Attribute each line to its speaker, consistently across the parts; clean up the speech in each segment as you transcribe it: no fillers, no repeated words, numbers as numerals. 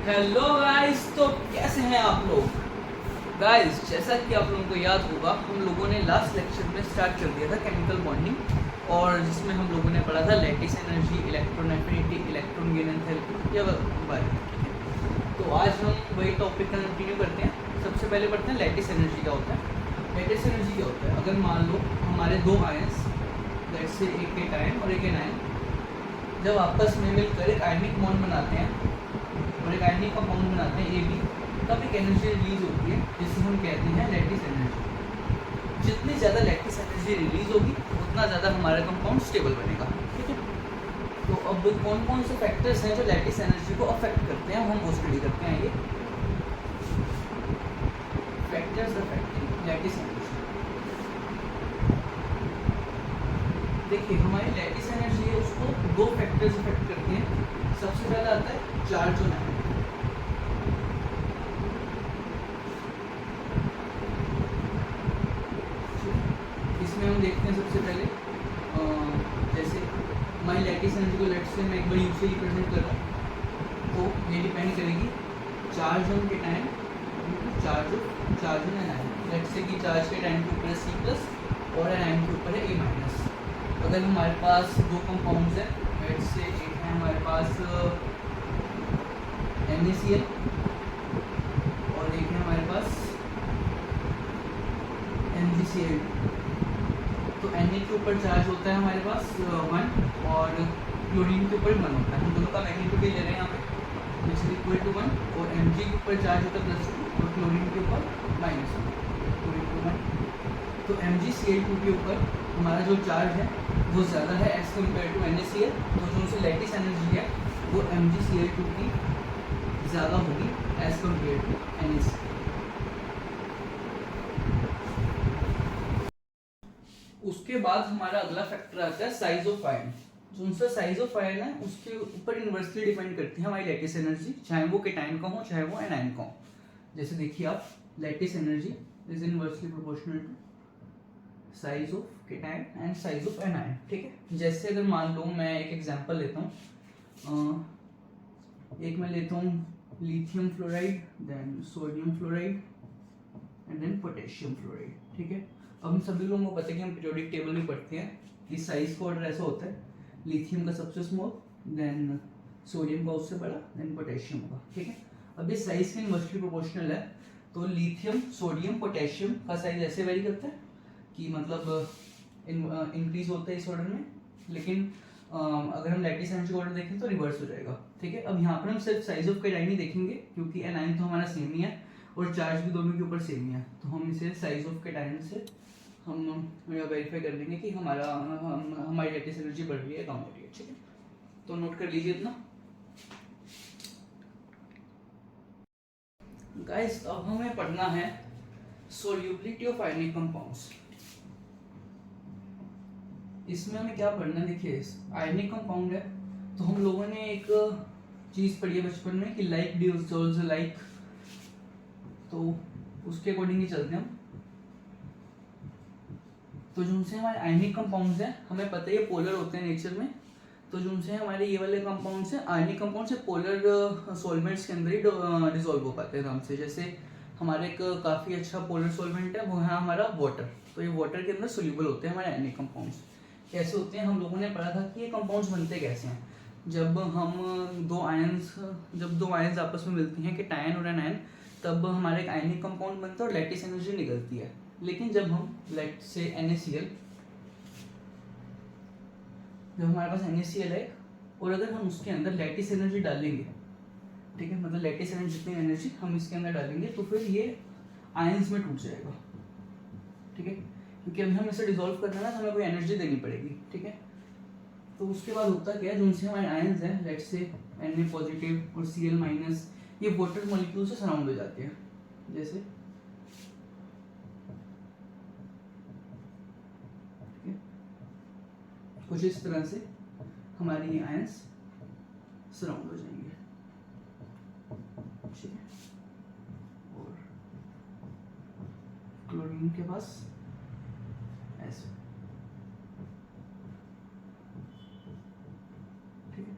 Speaker 1: Hello guys, तो कैसे हैं आप लोग। गाइस, जैसा कि आप लोगों को याद होगा, हम लोगों ने लास्ट लेक्चर में स्टार्ट कर दिया था केमिकल बॉन्डिंग, और जिसमें हम लोगों ने पढ़ा था lattice energy, electron affinity, electron gain enthalpy, या बारे। तो आज हम वही टॉपिक कंटिन्यू करते हैं। सबसे पहले पढ़ते हैं लैटिस एनर्जी क्या होता है। लैटिस एनर्जी क्या होता है, अगर मान लो हमारे दो आयंस, जैसे एक केटायन और एक एनायन, जब आपस में मिलकर एक आयनिक बॉन्ड बनाते हैं और एक आयनिक कंपाउंड बनाते हैं AB, तब एक एनर्जी रिलीज होती है जिसे हम कहते हैं लैटिस एनर्जी। जितनी ज़्यादा लैटिस एनर्जी रिलीज होगी उतना ज़्यादा हमारा कंपाउंड स्टेबल बनेगा। ठीक है, तो अब कौन कौन से फैक्टर्स हैं जो लैटिस एनर्जी को अफेक्ट करते हैं, हम वो स्टडी करते हैं। ये फैक्टर्स अफेक्टिंग लैटिस एनर्जी। देखिए, हमारी लैटिस एनर्जी है उसको दो फैक्टर्स अफेक्ट करते हैं। सबसे पहला आता है चार्ज और एनर्जी। इसमें हम देखते हैं सबसे पहले जैसे हमारी लैटिस एनर्जी को लेट्स से मैं एक बड़ी यू से रिप्रेजेंट कर रहा हूँ, तो ये डिपेंड करेगी charge on cation charge on anion. Let's say कि चार्ज केटायन के ऊपर है C+ और एनायन के ऊपर है A-। अगर हमारे पास दो कंपाउंड्स हैं, लेट्स से एक है हमारे पास NaCl और एक है हमारे पास NaCl। तो Na के ऊपर चार्ज होता है हमारे पास 1 और क्लोरीन के ऊपर 1 होता है। हम दोनों का मैग्नीट्यूड ले रहे हैं यहाँ पे, विच इज इक्वल टू 1, और Mg के ऊपर चार्ज होता है +2 और क्लोरीन के ऊपर -1। तो MgCl2 के ऊपर हमारा जो चार्ज है वो ज़्यादा है एज़ कम्पेयर टू NaCl। तो जो उनसे लैटिस एनर्जी है वो MgCl2 की ज़्यादा होगी एज़ कम्पेयर टू NaCl। उसके बाद हमारा अगला फैक्टर आता है साइज ऑफ आयन। जो उनका साइज ऑफ आयन है उसके ऊपर इन्वर्सली डिपेंड करती है हमारी लैटिस एनर्जी, चाहे वो केटायन का हो चाहे वो एनायन का हो। जैसे देखिए आप, lattice energy is inversely proportional to size of cation and size of anion. ठीक है, जैसे अगर मान लो मैं एक एग्जांपल लेता हूँ, एक मैं लेता हूँ lithium fluoride, then sodium fluoride and then potassium fluoride. ठीक है, अब हम सभी लोगों को पता है कि हम पीरियोडिक टेबल में पढ़ते हैं कि साइज का ऑर्डर ऐसा होता है, लिथियम का सबसे स्मॉल, देन सोडियम का उससे बड़ा, देन पोटेशियम का। ठीक है, अब ये साइज के इनवर्सली प्रोपोर्शनल है, तो लिथियम, सोडियम, पोटेशियम का साइज ऐसे वेरी करता है कि मतलब इंक्रीज होता है इस ऑर्डर में, लेकिन अगर हम लैटिस एनर्जी ऑर्डर देखें तो रिवर्स हो जाएगा। ठीक है, अब यहाँ पर हम सिर्फ साइज ऑफ केटायन ही देखेंगे क्योंकि एनायन तो हमारा सेम ही है और चार्ज भी दोनों के ऊपर सेम ही है, तो हम इसे साइज ऑफ केटायन से हम वेरीफाई कर लेंगे कि हमारी लैटिस एनर्जी बढ़ रही है कम हो रही है। ठीक है, तो नोट कर लीजिए इतना। गाइस, अब हमें पढ़ना है सोल्यूबिलिटी ऑफ आयनिक कंपाउंड्स। इसमें हमें क्या पढ़ना है, देखिए आयनिक कंपाउंड है तो हम लोगों ने एक चीज पढ़ी है बचपन में कि लाइक डिसॉल्व्स लाइक, तो उसके अकॉर्डिंग ही चलते हैं हम। तो जो उनसे हमारे आयनिक कंपाउंड्स हैं, हमें पता है ये पोलर होते हैं नेचर में, तो जो उनसे हमारे ये वाले कंपाउंड्स हैं आयनिक कंपाउंड्स से पोलर सॉल्वेंट्स के अंदर ही डिसॉल्व हो पाते हैं आराम से। जैसे हमारे एक काफ़ी अच्छा पोलर सॉल्वेंट है वो है हमारा वाटर, तो ये वाटर के अंदर सोल्यूबल होते हैं हमारे आयनिक कंपाउंड्स। कैसे होते हैं, हम लोगों ने पढ़ा था कि ये कंपाउंड्स बनते कैसे हैं। जब दो आयंस आपस में मिलती हैं केटायन और एनायन, तब हमारे एक आयनिक कंपाउंड बनता है और लैटिस एनर्जी निकलती है। लेकिन जब हम लेट से NaCl, जब हमारे पास NaCl है और अगर हम उसके अंदर लैटिस एनर्जी डालेंगे, ठीक है, मतलब लैटिस एनर्जी जितनी एनर्जी हम इसके अंदर डालेंगे तो फिर ये आयंस में टूट जाएगा। ठीक है, क्योंकि अभी हम इसे डिसॉल्व करना है ना, तो हमें कोई एनर्जी देनी पड़ेगी। ठीक है, तो उसके बाद होता क्या है, जो उनसे हमारे आयंस हैं लेट से Na पॉजिटिव और Cl-, ये वाटर मॉलिक्यूल से सराउंड हो जाते हैं। जैसे कुछ इस तरह से हमारे ये आयंस सराउंड हो जाएंगे। ठीक है, और क्लोरीन के पास ऐसे। ठीक है,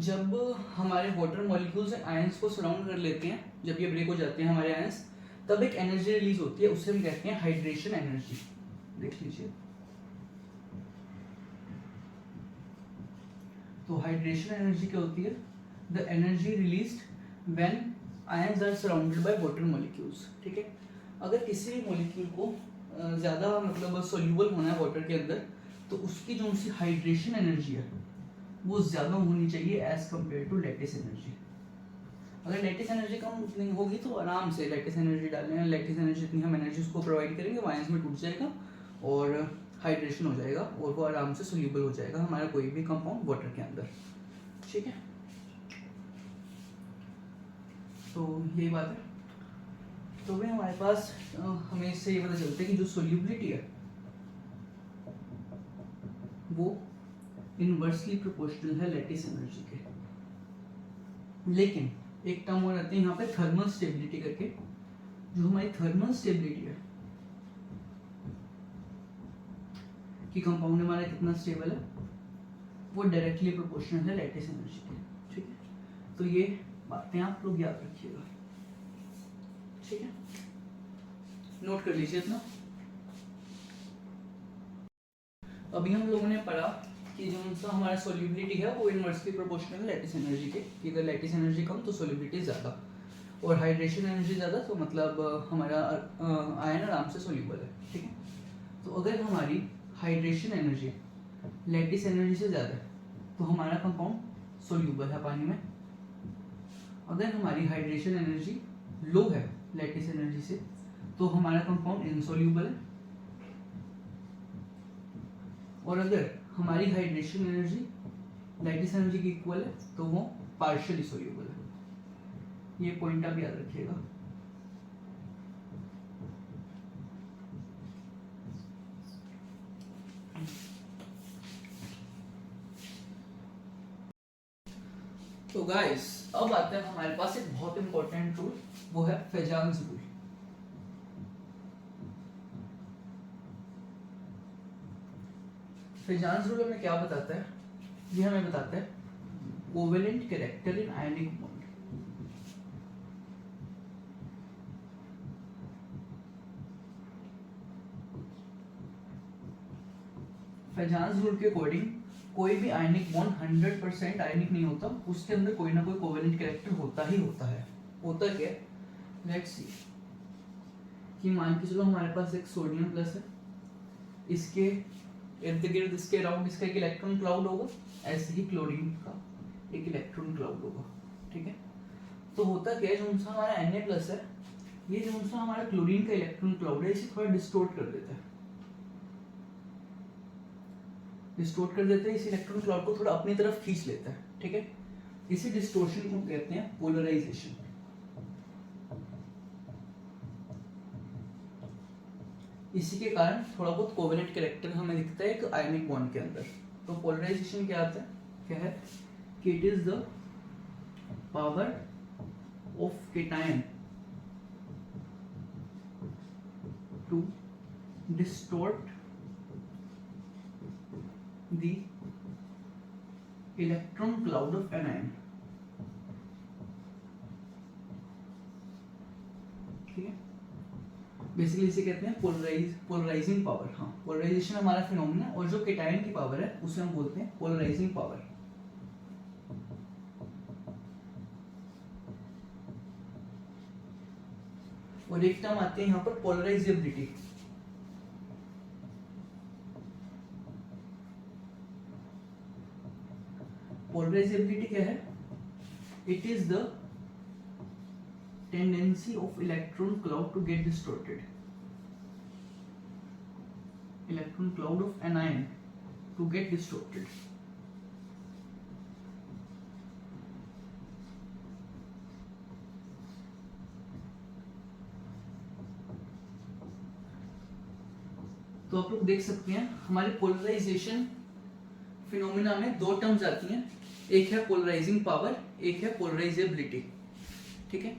Speaker 1: जब हमारे वाटर मॉलिक्यूल्स आयंस को सराउंड कर लेते हैं, जब ये ब्रेक हो जाते हैं हमारे आयंस, तब एक एनर्जी रिलीज होती है, उससे हम कहते हैं हाइड्रेशन एनर्जी। देख लीजिए, तो हाइड्रेशन एनर्जी क्या होती है? The energy released when ions are surrounded by water molecules. ठीक है, अगर किसी भी मॉलिक्यूल को ज़्यादा मतलब सोल्यूबल होना है वाटर के अंदर, तो उसकी जो सी हाइड्रेशन एनर्जी है वो ज़्यादा होनी चाहिए as compare to lattice energy. अगर लैटिस एनर्जी कम नहीं होगी तो आराम से लैटिस एनर्जी डालें, लैटिस एनर्जी जितनी हम एनर्जी उसको प्रोवाइड करेंगे वो आयंस में टूट जाएगा और हाइड्रेशन हो जाएगा और वो आराम से सोल्यूबल हो जाएगा हमारा कोई भी कंपाउंड वाटर के अंदर। ठीक है, तो यही बात है। तो भी हमारे पास हमें इससे ये पता चलता है कि जो सोल्यूबिलिटी है वो इनवर्सली प्रोपोर्शनल है लैटिस एनर्जी के। लेकिन एक टर्म और आते हैं यहाँ पे थर्मल स्टेबिलिटी करके। जो हमारी थर्मल स्टेबिलिटी है कि कंपाउंड हमारा कितना स्टेबल है, वो डायरेक्टली प्रोपोर्शनल है लैटिस एनर्जी के। ठीक है, तो ये बातें आप लोग याद रखिएगा। ठीक है, नोट कर लीजिए इतना। अभी हम लोगों ने पढ़ा कि जो सा हमारा सोल्यूबिलिटी है वो इनवर्सली प्रोपोर्शनल लैटिस एनर्जी के, कि अगर लैटिस एनर्जी कम तो सोल्यूबिलिटी ज़्यादा, और हाइड्रेशन एनर्जी ज़्यादा तो मतलब हमारा आयन आराम से सोल्यूबल है। ठीक है, तो अगर हमारी हाइड्रेशन एनर्जी लैटिस एनर्जी से ज़्यादा है तो हमारा कंपाउंड सोल्यूबल है पानी में। अगर हमारी हाइड्रेशन एनर्जी लो है लैटिस एनर्जी से तो हमारा कंपाउंड इनसोल्यूबल है। और अगर हमारी हाइड्रेशन एनर्जी लैटिस एनर्जी की इक्वल है तो वो पार्शियली सोल्यूबल है। ये पॉइंट आप याद रखिएगा। तो गाइस अब आते हैं हमारे पास एक बहुत इंपॉर्टेंट रूल, वो है फेजान्स रूल। फेजान्स रूल हमें क्या बताता है? ये हमें बताता है covalent character in ionic bond. Fajans rule के अकॉर्डिंग कोई भी आयनिक बॉन्ड 100% आयनिक नहीं होता, उसके अंदर कोई ना कोई कोवेलेंट कैरेक्टर होता ही होता है। होता क्या? लेट्स सी कि मान के चलो हमारे पास एक सोडियम प्लस है, इसके इर्द गिर्द इसके अराउंड इसका एक इलेक्ट्रॉन क्लाउड होगा, ऐसे ही क्लोरीन का एक इलेक्ट्रॉन क्लाउड होगा। ठीक है, तो होता क्या है, जो सा हमारा Na+ है, ये जो सा हमारा क्लोरीन का इलेक्ट्रॉन क्लाउड है, इसे थोड़ा डिस्टोर्ट कर देता है। डिस्टोर्ट कर देते हैं, इस इलेक्ट्रॉन क्लाउड को थोड़ा अपनी तरफ खींच लेता है। ठीक है, इसी डिस्टोर्शन को कहते हैं पोलराइजेशन। इसी के कारण थोड़ा बहुत कोवेलेंट कैरेक्टर हमें दिखता है एक आयनिक बॉन्ड के अंदर। तो पोलराइजेशन क्या आता है? क्या है कि it is the power of cation to distort the electron cloud of anion। ठीक है, बेसिकली इसे कहते हैं पोलराइजिंग पावर। हाँ, पोलराइजेशन हमारा फिनोमेना है, और जो केटायन की पावर है उसे हम बोलते हैं पोलराइजिंग पावर। और एक टर्म आते हैं यहाँ पर पोलराइजेबिलिटी। पोलराइजेबिलिटी क्या है? It is the tendency of electron cloud to get distorted, electron cloud of anion to get distorted. तो आप लोग देख सकते हैं हमारे पोलराइजेशन फिनोमिना में दो टर्म्स आती हैं, एक है पोलराइजिंग पावर, एक है पोलराइजेबिलिटी। ठीक है,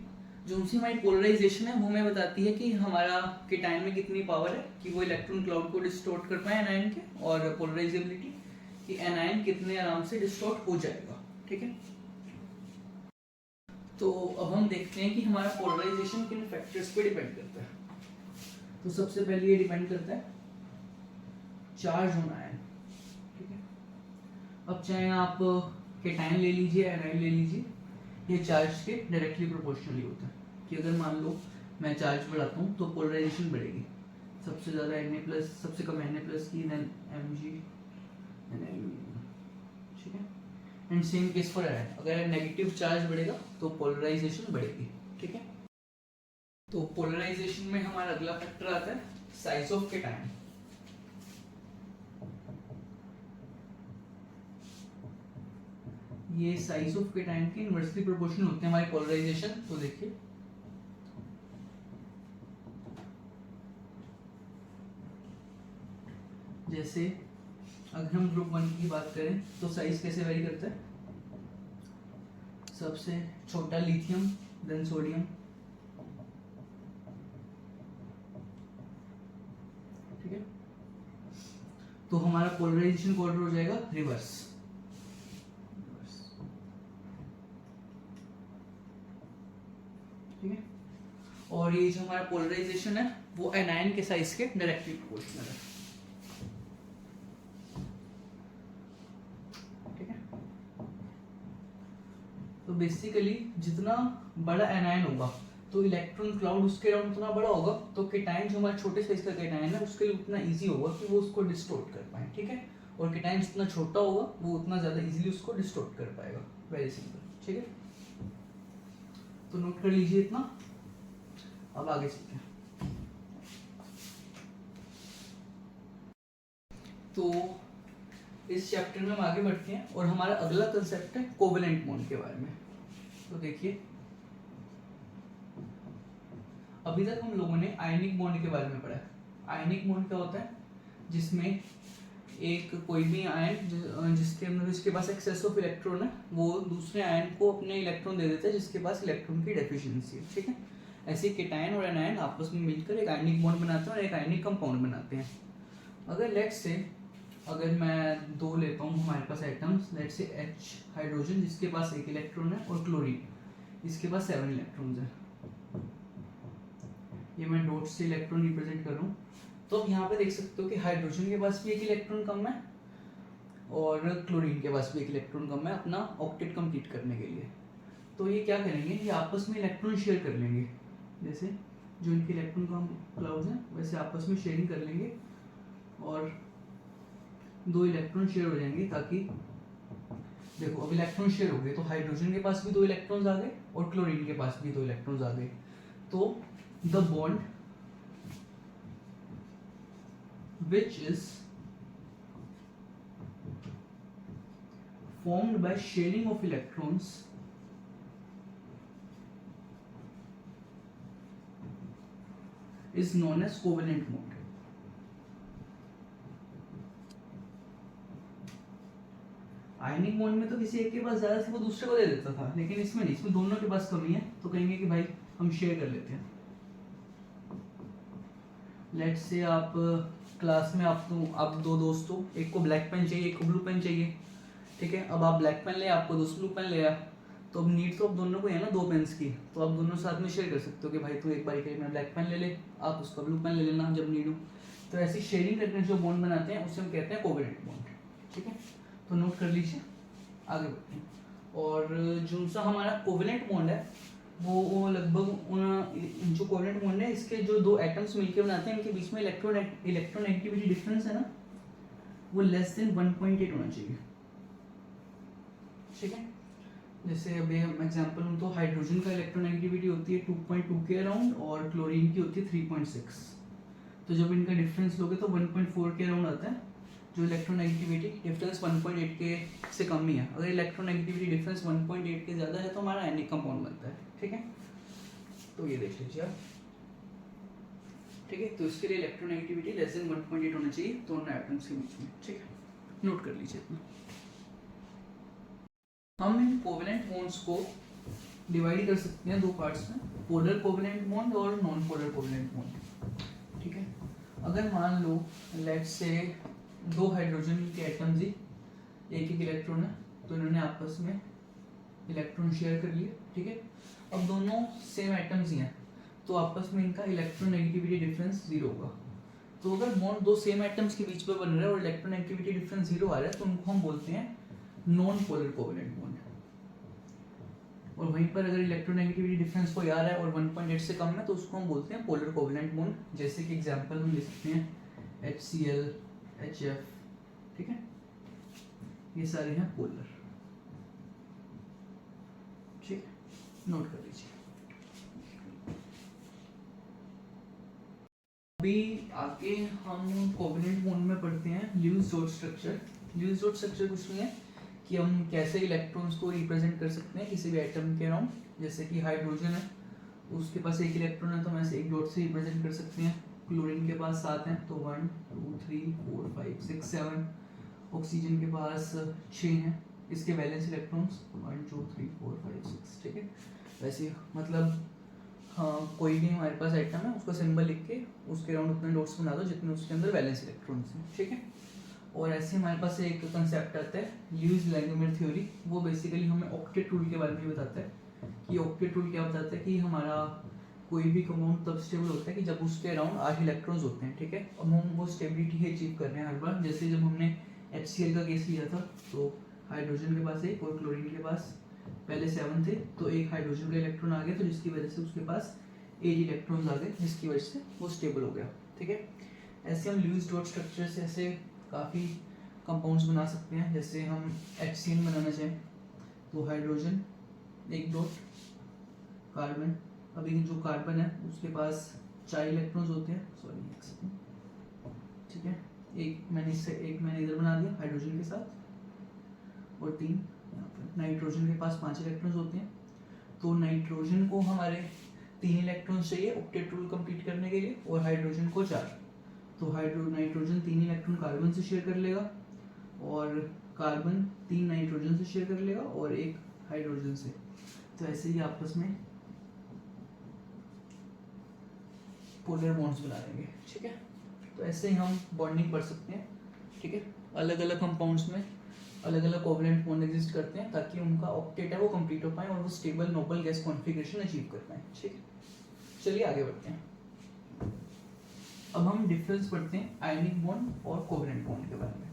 Speaker 1: जो उनसे हमारी पोलराइजेशन है वो हमें बताती है कि हमारा केटायन में कितनी पावर है कि वो इलेक्ट्रॉन क्लाउड को डिस्टोर्ट कर पाए एनायन के, और पोलराइजेबिलिटी कि एनायन कितने आराम से डिस्टोर्ट हो जाएगा। ठीक है, तो अब हम देखते हैं कि हमारा पोलराइजेशन किन फैक्टर्स पे डिपेंड करता है। तो सबसे पहले ये डिपेंड करता है चार्ज ऑन आयन, ठीक है। अब चाहे आप कैटायन ले लीजिए, एनायन ले लीजिए, ये चार्ज के डायरेक्टली प्रोपोर्शनली होता है कि अगर मान लो मैं चार्ज बढ़ाता हूँ तो पोलराइजेशन बढ़ेगी, सबसे ज़्यादा Na+, सबसे कम Na+ की, देन Mg, ठीक है। And same case for ion, अगर नेगेटिव चार्ज बढ़ेगा तो पोलराइजेशन बढ़ेगी, ठीक है। तो पोलराइजेशन में हमारा अगला फैक्टर आता है साइज ऑफ कैटायन। ये साइज ऑफ कैटायन के इनवर्सली प्रोपोर्शनल होते हैं हमारे पोलराइजेशन। तो देखिए जैसे अगर हम ग्रुप 1 की बात करें तो साइज कैसे वेरी करता है, सबसे छोटा लिथियम, देन सोडियम, ठीक है। तो हमारा पोलराइजेशन ऑर्डर हो जाएगा रिवर्स, ठीक है। और ये जो हमारा पोलराइजेशन है वो एनायन के साइज के डायरेक्टली प्रोपोर्शनल है, ठीक है। तो बेसिकली जितना बड़ा एनायन होगा तो इलेक्ट्रॉन क्लाउड उसके अराउंड उतना बड़ा होगा, तो कैटायन जो हमारे छोटे साइज का कैटायन है उसके लिए उतना इजी होगा कि वो उसको डिस्टोर्ट कर पाए, ठीक है। और कैटायन जितना छोटा होगा वो उतना ज्यादा इजीली उसको डिस्टोर्ट कर पाएगा, वेरी सिंपल, ठीक है। तो नोट कर लीजिए इतना। अब आगे चलते हैं। तो इस चैप्टर में हम आगे बढ़ते हैं और हमारा अगला कंसेप्ट है कोवेलेंट बॉन्ड के बारे में। तो देखिए अभी तक हम लोगों ने आयनिक बॉन्ड के बारे में पढ़ा है। आयनिक बॉन्ड क्या होता है, जिसमें एक कोई भी आयन जिसके पास एक्सेस ऑफ इलेक्ट्रॉन है वो दूसरे आयन को अपने इलेक्ट्रॉन दे देता है जिसके पास इलेक्ट्रॉन की डेफिशिएंसी है, ठीक है। ऐसे कैटायन और एनायन आपस में मिलकर एक आयनिक बॉन्ड बनाते हैं और एक आयनिक कंपाउंड बनाते हैं। अगर लेट्स से अगर मैं दो लेता हूँ हमारे पास atoms, let's say H hydrogen जिसके पास एक इलेक्ट्रॉन है, और क्लोरीन इसके पास 7 इलेक्ट्रॉन्स हैं। ये मैं डॉट से इलेक्ट्रॉन रिप्रेजेंट कर रहा हूँ। तो अब यहाँ पे देख सकते हो कि हाइड्रोजन के पास भी एक इलेक्ट्रॉन कम है और क्लोरीन के पास भी एक इलेक्ट्रॉन कम है अपना ऑक्टेट कंप्लीट करने के लिए। तो ये क्या करेंगे, ये आपस में इलेक्ट्रॉन शेयर कर लेंगे, जैसे जो इनके इलेक्ट्रॉन कम क्लाउड्स हैं वैसे आपस में शेयरिंग कर लेंगे और 2 इलेक्ट्रॉन शेयर हो जाएंगे। ताकि देखो अब इलेक्ट्रॉन शेयर हो गए तो हाइड्रोजन के पास भी 2 इलेक्ट्रॉन्स आ गए और क्लोरीन के पास भी 2 इलेक्ट्रॉन्स आ गए। तो the bond which is formed by sharing of electrons is known as covalent bond. Ionic bond में तो किसी एक के पास ज्यादा से वो दूसरे को दे देता था, लेकिन इसमें नहीं, इसमें दोनों के पास कमी है तो कहेंगे कि भाई हम शेयर कर लेते हैं। लेट्स से आप क्लास में आप 2 दोस्त हो, एक को ब्लैक पेन चाहिए एक को ब्लू पेन चाहिए, ठीक है। अब आप ब्लैक पेन ले, आपको दोस्त ब्लू पेन ले आया, तो अब नीड तो अब दोनों को है ना 2 पेन्स की, तो आप दोनों साथ में शेयर कर सकते हो कि भाई तू एक बार के लिए मेरा ब्लैक पेन ले ले, आप उसका ब्लू पेन ले लेना जब नीड हो। तो ऐसी शेयरिंग करके जो बॉन्ड बनाते हैं उसे हम कहते हैं कोवेलेंट बॉन्ड, ठीक है। तो नोट कर लीजिए, आगे बढ़ते हैं। और जो सा हमारा कोवेलेंट बॉन्ड है वो लगभग जो कोवेलेंट बॉन्ड है इसके जो 2 एटम्स मिलकर बनाते हैं इनके बीच में इलेक्ट्रॉन एक्टिविटी डिफरेंस है ना वो लेस देन 1.8 होना चाहिए, ठीक है। जैसे अभी हम एग्जांपल लूँ तो हाइड्रोजन का इलेक्ट्रॉन एक्टिविटी होती है 2.2 के अराउंड और क्लोरीन की होती है 3.6। तो जब इनका डिफरेंस लोगे तो 1.4 के अराउंड आता है। जो इलेक्ट्रॉन एक्टिविटी डिफरेंस 1.8 के से कम ही है। अगर इलेक्ट्रॉन एक्टिविटी डिफरेंस 1.8 के ज़्यादा है तो हमारा आयनिक कंपाउंड बनता है, ठीक है। तो ये देख लीजिए आप, ठीक है। तो इसके लिए इलेक्ट्रॉन एक्टिविटी लेस देन 1.8 होना चाहिए दोनों एटम्स के बीच में, ठीक है। नोट कर लीजिए इतना। हम इन कोवेलेंट बॉन्ड्स को डिवाइड कर सकते हैं 2 पार्ट्स में, पोलर कोवेलेंट बॉन्ड और नॉन पोलर कोवेलेंट बॉन्ड, ठीक है। अगर मान लो लेट्स से 2 हाइड्रोजन के एटम्स ही एक इलेक्ट्रॉन है तो इन्होंने आपस में इलेक्ट्रॉन शेयर कर लिए, ठीक है। अब दोनों सेम एटम्स ही हैं तो आपस में इनका इलेक्ट्रोनेगेटिविटी डिफरेंस 0 होगा। तो अगर बॉन्ड दो सेम एटम्स के बीच में बन रहा है और इलेक्ट्रोनेगेटिविटी डिफरेंस 0 आ रहा है तो उनको हम बोलते हैं नॉन पोलर कोवेलेंट बॉन्ड। और वहीं पर अगर इलेक्ट्रोनेगेटिविटी डिफरेंस कोई आ रहा है और 1.8 से कम है तो उसको हम बोलते हैं पोलर कोवेलेंट बॉन्ड। जैसे कि एग्जांपल हम ले सकते हैं HCl, HF, ठीक है, ये सारे हैं पोलर। ठीक, नोट कर लीजिए। अभी आगे हम कोवेलेंट बॉन्ड में पढ़ते हैं Lewis dot structure. Lewis dot structure कुछ नहीं है कि हम कैसे इलेक्ट्रॉन्स को रिप्रेजेंट कर सकते हैं किसी भी एटम के अराउंड। जैसे कि हाइड्रोजन है, उसके पास एक इलेक्ट्रॉन है तो हम ऐसे एक डॉट से रिप्रेजेंट कर सकते हैं। क्लोरीन के पास 7 हैं तो 1 2 3 4 5 6 7। ऑक्सीजन के पास 6 हैं, इसके वैलेंस इलेक्ट्रॉन्स 1 2 3 4 5 6, ठीक है। वैसे मतलब हाँ, कोई भी हमारे पास आइटम है उसका सिंबल लिख के उसके अराउंड उतने डॉट्स बना दो जितने उसके अंदर वैलेंस इलेक्ट्रॉन्स हैं, ठीक है। और ऐसे हमारे पास एक कंसेप्ट आता है ल्यूइस लैंगोमेर थ्योरी। वो बेसिकली हमें ऑक्टेट रूल के बारे में बताता है कि ऑक्टेट रूल क्या बताता है कि हमारा कोई भी कंपाउंड तब स्टेबल होता है कि जब उसके अराउंड 8 इलेक्ट्रॉन्स होते हैं, ठीक है। अब हम वो स्टेबिलिटी अचीव कर रहे हैं हर बार। जैसे जब हमने HCl का केस लिया था तो हाइड्रोजन के पास 1 और क्लोरीन के पास पहले 7 थे तो एक हाइड्रोजन का इलेक्ट्रॉन आ गया तो जिसकी वजह से उसके पास 8 इलेक्ट्रॉन्स आ गए जिसकी वजह से वो स्टेबल हो गया, ठीक है। ऐसे हम ल्यूइस डॉट स्ट्रक्चर से ऐसे काफ़ी कंपाउंड्स बना सकते हैं। जैसे हम HCl बनाना चाहें तो हाइड्रोजन 1 डॉट, कार्बन, अभी जो कार्बन है उसके पास 4 इलेक्ट्रॉन्स होते हैं, सॉरी एक सेकंड, ठीक है। एक मैंने इधर बना दिया हाइड्रोजन के साथ और 3 यहाँ पर। नाइट्रोजन के पास 5 इलेक्ट्रॉन्स होते हैं तो नाइट्रोजन को हमारे 3 इलेक्ट्रॉन्स चाहिए ऑक्टेट रूल कंप्लीट करने के लिए और हाइड्रोजन को 4। तो नाइट्रोजन 3 इलेक्ट्रॉन कार्बन से शेयर कर लेगा और कार्बन 3 नाइट्रोजन से शेयर कर लेगा और 1 हाइड्रोजन से। तो ऐसे ही आपस में पोलर बॉन्ड्स बना लेंगे, ठीक है। तो ऐसे ही हम बॉन्डिंग कर सकते हैं, ठीक है। अलग अलग कंपाउंड्स में अलग अलग कोवेलेंट बॉन्ड एग्जिस्ट करते हैं ताकि उनका ऑक्टेट है वो कंप्लीट हो पाए और वो stable noble gas configuration achieve कर पाए, ठीक है। चलिए आगे बढ़ते हैं। अब हम डिफरेंस पढ़ते हैं आयनिक बॉन्ड और कोवेलेंट बॉन्ड के बारे में।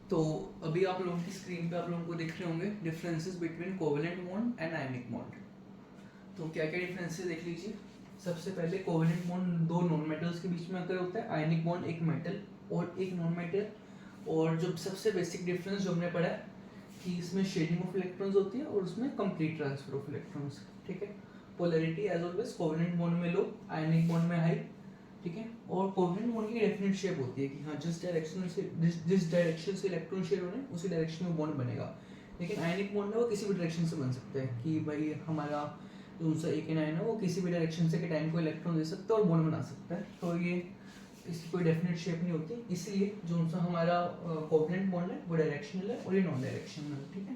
Speaker 1: तो अभी आप लोगों की स्क्रीन पे आप लोगों को दिख रहे होंगे differences between covalent bond and ionic bond. तो क्या क्या डिफरेंसेस देख लीजिए। सबसे पहले कोवेलेंट बॉन्ड दो नॉन मेटल्स के बीच में अगर होता है, आयनिक बॉन्ड एक मेटल और एक नॉन मेटल। और जो सबसे बेसिक डिफरेंस जो हमने पढ़ा है कि इसमें शेयरिंग ऑफ इलेक्ट्रॉन्स होती है और उसमें कंप्लीट ट्रांसफर ऑफ इलेक्ट्रॉन्स, ठीक है। Polarity as always covalent bond में लो, आयनिक बॉन्ड में हाई, ठीक है। और कोवेलेंट बॉन्ड की डेफिनेट शेप होती है कि हाँ जिस डायरेक्शन से इलेक्ट्रॉन शेयर हो रहे हैं उसी डायरेक्शन में बॉन्ड बनेगा। लेकिन आयनिक बॉन्ड है वो किसी भी डायरेक्शन से बन सकता है कि भाई हमारा जो उनसा AN है वो किसी भी डायरेक्शन से टाइम को इलेक्ट्रॉन दे सकता है और बॉन्ड बना सकता है। तो ये इसकी कोई डेफिनेट शेप नहीं होती, इसलिए जो उनसा हमारा कोवेलेंट बॉन्ड है वो डायरेक्शनल है और ये नॉन डायरेक्शनल है, ठीक है।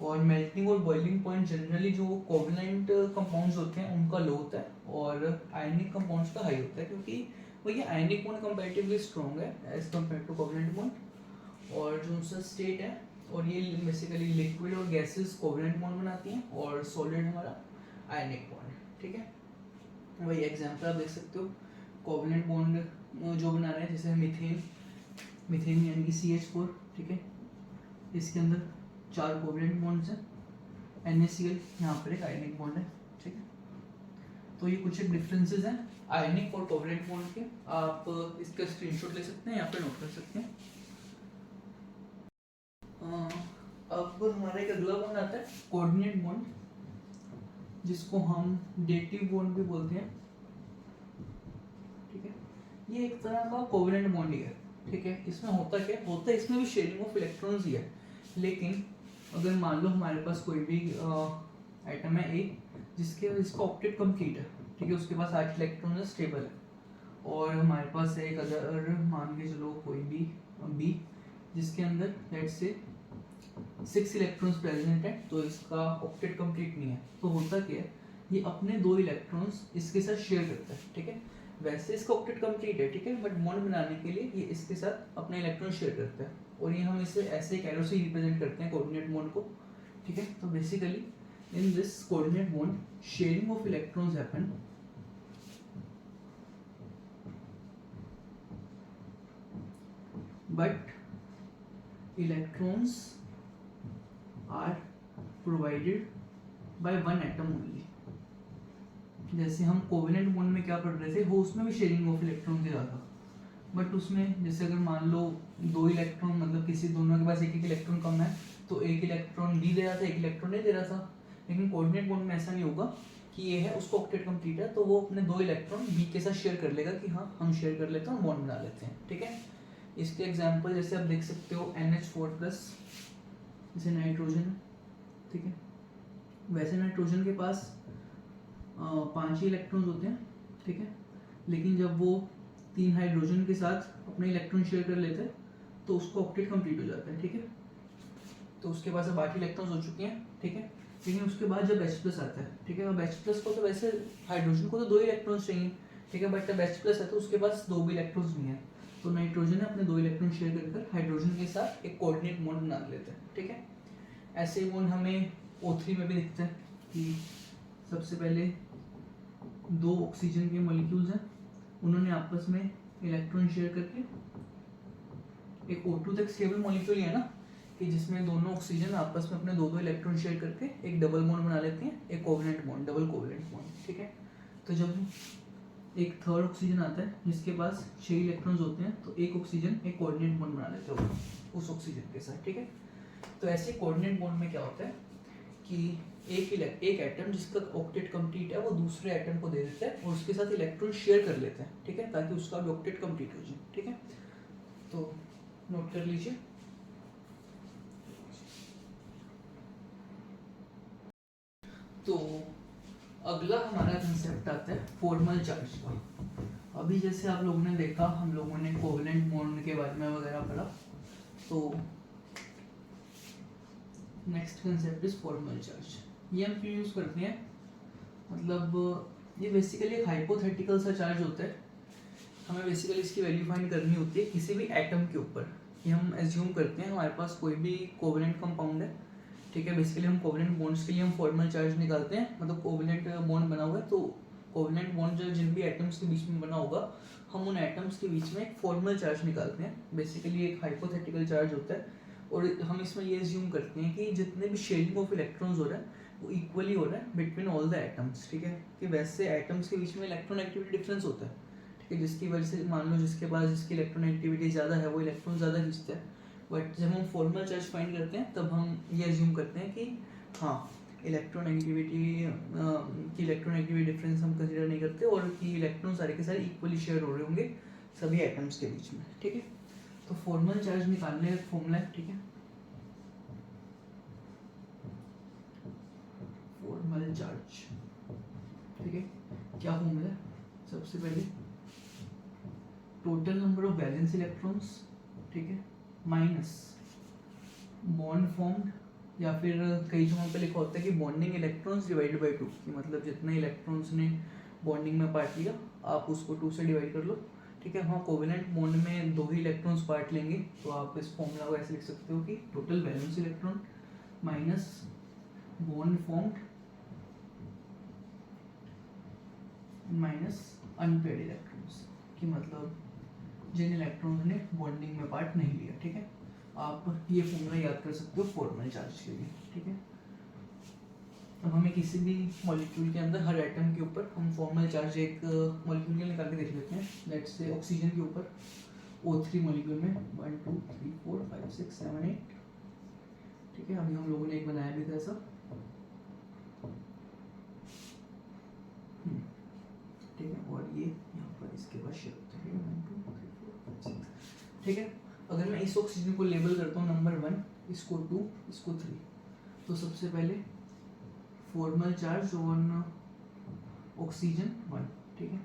Speaker 1: और मेल्टिंग और बॉइलिंग पॉइंट जनरली जो कोवेलेंट कंपाउंड्स होते हैं उनका लो होता है और आयनिक कंपाउंड्स का हाई होता है क्योंकि ये आयनिक बॉन्ड कंपैरेटिवली स्ट्रॉन्ग है as compare to covalent bond. और जो उनका स्टेट है और ये बेसिकली लिक्विड और गैसेस कोवेलेंट बॉन्ड बनाती हैं और सॉलिड हमारा आयनिक बॉन्ड, ठीक है। वही एग्जांपल आप देख सकते हो कोवेलेंट बॉन्ड जो बना रहे हैं जैसे मीथेन यानी कि CH4, ठीक है। इसके अंदर 4 कोवेलेंट बॉन्ड्स हैं, NaCl यहाँ पर एक आयनिक बॉन्ड है, ठीक है। तो ये कुछ एक डिफरेंसेस हैं आयनिक और कोवेलेंट बॉन्ड के। आप इसका स्क्रीनशॉट ले सकते हैं या फिर नोट कर सकते हैं। अब हमारा एक अगला बॉन्ड आता है कोऑर्डिनेट बॉन्ड, जिसको हम डेटिव बॉन्ड भी बोलते हैं, ठीक है। ये एक तरह का कोवेलेंट बॉन्ड ही है, ठीक है। इसमें होता क्या होता है, इसमें भी शेयरिंग ऑफ इलेक्ट्रॉन्स ही है। लेकिन अगर मान लो हमारे पास कोई भी आइटम है A जिसका ऑक्टेट कंप्लीट है, ठीक है, उसके पास 8 इलेक्ट्रॉन है, स्टेबल है। और हमारे पास एक अदर मान के चलो कोई भी B जिसके अंदर लेट्स से 6 इलेक्ट्रॉन्स प्रेजेंट है तो इसका ऑक्टेट कंप्लीट नहीं है। तो होता क्या है, ये अपने 2 इलेक्ट्रॉन्स इसके साथ शेयर करता है, ठीक है। वैसे इसका ऑक्टेट कंप्लीट है, ठीक है, बट बॉन्ड बनाने के लिए ये इसके साथ अपने इलेक्ट्रॉन शेयर करता है। और ये हम इसे ऐसे एक एरो से रिप्रेजेंट करते हैं कोऑर्डिनेट बॉन्ड को, ठीक है। तो basically in this coordinate bond sharing of electrons happen but electrons are provided by one atom only. जैसे हम कोवेलेंट बॉन्ड में क्या पढ़ रहे थे, वो उसमें भी शेयरिंग ऑफ इलेक्ट्रॉन दे रहा था, बट उसमें जैसे अगर मान लो दो इलेक्ट्रॉन, मतलब किसी दोनों के पास एक एक इलेक्ट्रॉन कम है, तो एक इलेक्ट्रॉन डी दे रहा था, एक इलेक्ट्रॉन नहीं दे रहा था। लेकिन कोऑर्डिनेट बॉन्ड में ऐसा नहीं होगा कि ये है उसको ऑक्टेट कंप्लीट है तो वो अपने दो इलेक्ट्रॉन बी के साथ शेयर कर लेगा कि हाँ हम शेयर कर लेते हैं, बॉन्ड बना लेते हैं, ठीक है। इसके एग्जाम्पल जैसे आप देख सकते हो NH4+, जैसे नाइट्रोजन, ठीक है। वैसे नाइट्रोजन के पास 5 ही इलेक्ट्रॉन्स होते हैं, ठीक है। लेकिन जब वो 3 हाइड्रोजन के साथ अपने इलेक्ट्रॉन शेयर कर लेते हैं तो उसको ऑक्टेट कंप्लीट हो जाता है, ठीक है। तो उसके पास अब 8 इलेक्ट्रॉन्स हो चुके हैं, ठीक है। लेकिन उसके बाद जब H+ आता है, ठीक है, अब H+ को तो वैसे हाइड्रोजन को तो 2 इलेक्ट्रॉन्स चाहिए, ठीक है, बट जब H+ है तो उसके पास 2 भी इलेक्ट्रॉन्स नहीं है, तो नाइट्रोजन ने अपने 2 इलेक्ट्रॉन शेयर कर हाइड्रोजन के साथ एक कोऑर्डिनेट बॉन्ड बना लेते हैं, ठीक है। ऐसे ही बॉन्ड हमें O3 में भी दिखते हैं कि सबसे पहले 2 ऑक्सीजन के मॉलिक्यूल्स हैं, उन्होंने आपस में इलेक्ट्रॉन शेयर करके एक O2 तक स्टेबल मॉलिक्यूल है ना, कि जिसमें दोनों ऑक्सीजन आपस में अपने 2 इलेक्ट्रॉन शेयर करके एक डबल बॉन्ड बना लेते हैं, एक covalent bond, double covalent bond, ठीक है। तो जब एक थर्ड ऑक्सीजन आता है जिसके पास 6 इलेक्ट्रॉन्स होते हैं, तो एक ऑक्सीजन एक कोऑर्डिनेट बॉन्ड बना लेते हैं उस ऑक्सीजन के साथ, ठीक है। तो ऐसे कोऑर्डिनेट बॉन्ड में क्या होता है कि एक एटम जिसका ऑक्टेट कंप्लीट है वो दूसरे एटम को दे देता है और उसके साथ इलेक्ट्रॉन शेयर कर लेते हैं, ठीक है, ताकि उसका भी ऑक्टेट कंप्लीट हो जाए, ठीक है। तो नोट कर लीजिए। तो अगला हमारा कंसेप्ट आता है फॉर्मल चार्ज का। अभी जैसे आप लोगों ने देखा, हम लोगों ने कोवेलेंट बॉन्ड के बारे में वगैरह पढ़ा, तो next concept is formal charge. ये हम क्यों यूज करते हैं, मतलब ये बेसिकली एक हाइपोथेटिकल सा चार्ज होता है। हमें बेसिकली इसकी वैल्यू फाइंड करनी होती है किसी भी एटम के ऊपर, कि हम एज्यूम करते हैं हमारे पास कोई भी कोवेलेंट कंपाउंड है, ठीक है। बेसिकली हम कोवेलेंट बॉन्ड्स के लिए हम फॉर्मल चार्ज निकालते हैं, मतलब कोवेलेंट बॉन्ड बना हुआ है तो कोवेलेंट बॉन्ड जो जिन भी एटम्स के बीच में बना होगा, हम उन एटम्स के बीच में एक फॉर्मल चार्ज निकालते हैं। बेसिकली एक हाइपोथेटिकल चार्ज होता है और हम इसमें ये एज्यूम करते हैं कि जितने भी शेयरिंग ऑफ इलेक्ट्रॉन्स हो रहा है वो इक्वली हो रहा है बिटवीन ऑल द एटम्स, ठीक है। कि वैसे एटम्स के बीच में इलेक्ट्रोनेगेटिविटी डिफरेंस होता है, ठीक है, जिसकी वजह से मान लो जिसके पास जिसकी इलेक्ट्रोनेगेटिविटी ज़्यादा है वो इलेक्ट्रॉन ज़्यादा खींचता है। बट जब हम फॉर्मल चार्ज फाइंड करते हैं तब हम ये एज्यूम करते हैं कि हाँ इलेक्ट्रोनेगेटिविटी डिफरेंस हम कंसीडर नहीं करते और कि इलेक्ट्रॉन सारे के सारे इक्वली शेयर हो रहे होंगे सभी एटम्स के बीच में, ठीक है। तो फॉर्मल चार्ज निकालने का फॉर्मूला है, ठीक है, फॉर्मल चार्ज, ठीक है। क्या फॉर्मूला है, सबसे पहले total number of valence electrons, ठीक है, माइनस बॉन्ड फॉर्म्ड, या फिर कई जगहों पे लिखा होता है कि बॉन्डिंग इलेक्ट्रॉन्स डिवाइडेड बाय 2, कि मतलब जितने इलेक्ट्रॉन्स ने बॉन्डिंग में पार्ट लिया आप उसको 2 से डिवाइड कर लो, ठीक है। हाँ, कोवेलेंट बॉन्ड में 2 ही इलेक्ट्रॉन्स पार्ट लेंगे तो आप इस फॉर्मूला को ऐसे लिख सकते हो कि total valence electron minus bond formed minus unpaired electrons, कि मतलब जिन इलेक्ट्रॉन्स ने बॉन्डिंग में पार्ट नहीं लिया, ठीक है। आप ये फॉर्मूला याद कर सकते हो फॉर्मल चार्ज के लिए, ठीक है। अब हमें किसी भी मॉलिक्यूल के अंदर हर एटम के ऊपर हम फॉर्मल चार्ज एक मॉलिक्यूल के निकाल के देख लेते हैं। लेट्स से ऑक्सीजन के ऊपर O3 मॉलिक्यूल में 1 2 3 4 5 6 7 8, ठीक है। अभी हम लोगों ने एक बनाया भी था ऐसा, ठीक है। और ये यहाँ पर इसके बाद शेयर होता है 1 2 3 4 5 6, ठीक है। अगर मैं इस ऑक्सीजन को लेबल करता हूँ नंबर 1, इसको 2, इसको 3, तो सबसे पहले फॉर्मल चार्ज ऑन ऑक्सीजन 1, ठीक है।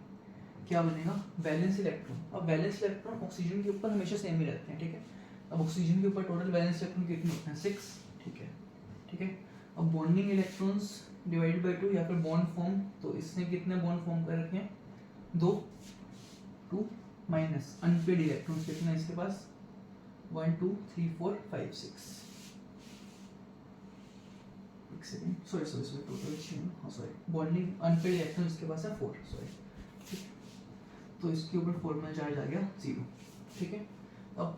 Speaker 1: क्या बनेगा, वैलेंस इलेक्ट्रॉन। अब वैलेंस इलेक्ट्रॉन ऑक्सीजन के ऊपर हमेशा सेम ही रहते हैं, ठीक है। अब ऑक्सीजन के ऊपर टोटल वैलेंस इलेक्ट्रॉन कितने होते हैं, 6, ठीक है, ठीक है। अब बॉन्डिंग इलेक्ट्रॉन्स डिवाइड बाय 2 या फिर बॉन्ड फॉर्म, तो इसने कितने बॉन्ड फॉर्म कर रखे हैं, 2 माइनस अनपेड इलेक्ट्रॉन्स कितने इसके पास 1 2 3 4 5 6 एक सेकेंड, सॉरी टोटल 6, हाँ सॉरी बॉन्डिंग अनपेड इलेक्ट्रॉन इसके पास है 4, सॉरी ठीक है। तो इसके ऊपर फॉर्मल चार्ज आ गया 0, ठीक है। अब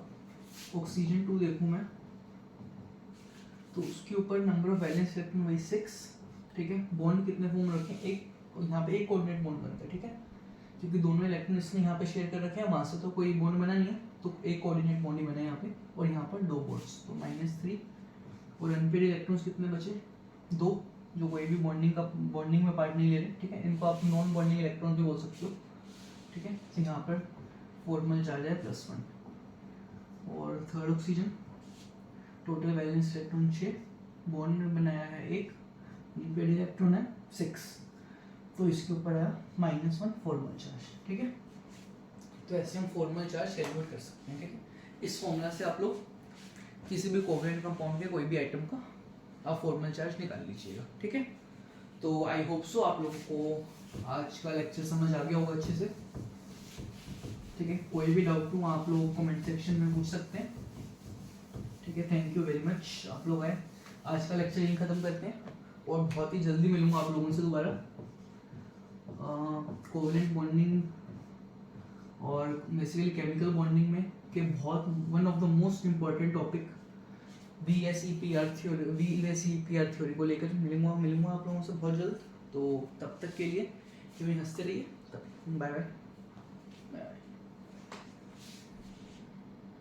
Speaker 1: ऑक्सीजन 2 देखूँ मैं, तो उसके ऊपर नंबर ऑफ वैलेंस इलेक्ट्रॉन वही 6, ठीक है। बॉन्ड कितने फॉर्म रखे हैं, एक, यहाँ पे एक कोऑर्डिनेट बॉन्ड बनता है, ठीक है, क्योंकि दोनों इलेक्ट्रॉन इसने यहाँ पे शेयर कर रखे हैं, वहाँ से तो कोई बॉन्ड बना नहीं है, तो एक कोऑर्डिनेट बॉन्ड ही बना है यहाँ पे, और यहाँ पर 2 बॉन्ड्स, तो -3। और अनपेड इलेक्ट्रॉन्स कितने बचे, 2, जो कोई भी बॉन्डिंग में पार्ट नहीं ले रहे, ठीक है। इनको आप नॉन बॉन्डिंग इलेक्ट्रॉन भी बोल सकते हो, ठीक है। तो यहाँ पर फॉर्मल चार्ज है +1। और third oxygen, total valence electron 6, bond में बनाया है 1, अनपेड इलेक्ट्रॉन है 6, तो इसके ऊपर आया -1 फॉर्मल चार्ज, ठीक है। तो ऐसे हम फॉर्मल चार्ज कैलकुलेट कर सकते हैं, ठीक है। इस फॉर्मूला से आप लोग किसी भी कोवेलेंट कंपाउंड के कोई भी आइटम का आप फॉर्मल चार्ज निकाल लीजिएगा, ठीक है। तो आई होप सो आप लोगों को आज का लेक्चर समझ आ गया होगा अच्छे से, ठीक है। कोई भी डाउट हो आप लोग कमेंट सेक्शन में पूछ सकते हैं, ठीक है। थैंक यू वेरी मच, आप लोग आए, आज का लेक्चर यहीं ख़त्म करते हैं, और बहुत ही जल्दी मिलूंगा आप लोगों से दोबारा कोवेलेंट बॉन्डिंग और बेसिकली केमिकल बॉन्डिंग में के बहुत one of the most important topic VSEPR theory को लेकर मिलूंगा आप लोगों से बहुत जल्द। तो तब तक के लिए हंसते रहिए, बाय बाय।